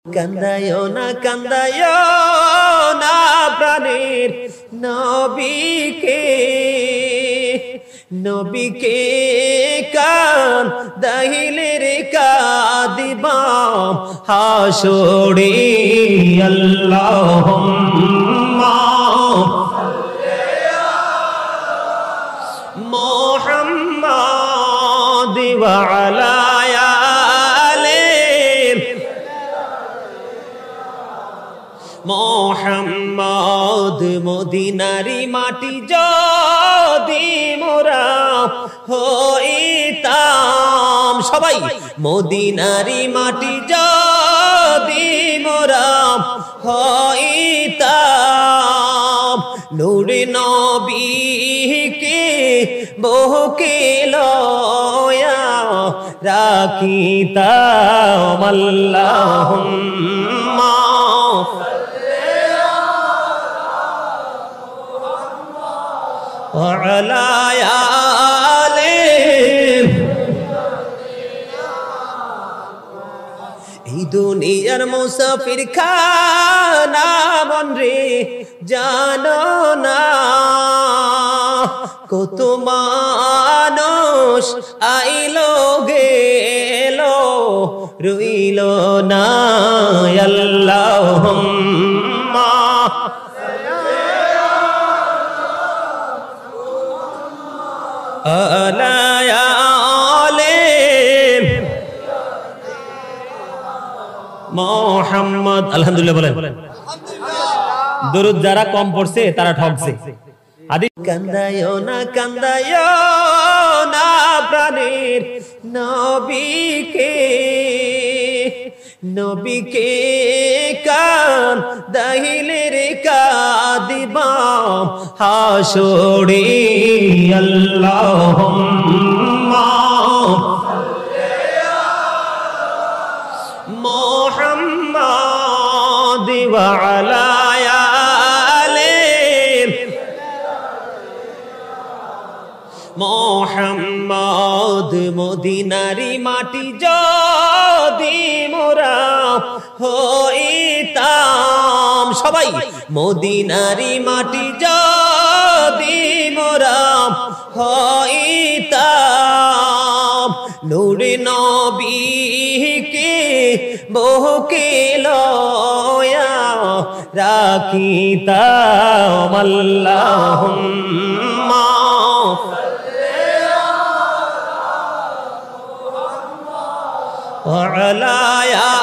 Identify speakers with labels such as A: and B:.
A: কান্দায় না প্রাণের নবীকে নবীকে কান দাহিলে রে কাদিবাম হাসরে আল্লাহুম্মা মুহাম্মাদ ওয়া আলা মোহাম্মদ মদিনারি মাটি যদি মোরা হইতাম সবাই মদিনারি মাটি যদি মোরা হইতাম নূরে নবীকে বুকে লয়া রাখিতাম আল্লাহুম্মা وعلى آله এই দুনিয়ার মুসাফির খানা মন রে জানো না কত মানুষ আইলো গেলো রইলো না আল্লাহুম্মা মোহাম্মদ আলহামদুলিল্লাহ বলেন দরুদ যারা কম পড়ছে তারা ঠকছে আদি কান্দায় না প্রাণের নবীকে নবীকে কান দাহিলে রে কাদিবাম হাসরে আল্লাহুম্মা মুহাম্মাদ ওয়া আলা আলিহি মোহাম্মদ মদিনারি মাটি যদি মোরা হইতাম সবাই মদিনারি মাটি যদি মোরা হইতাম নূরে নবীকে বুকে লয়া রাখিতাম আল্লাহুম্মা وعلى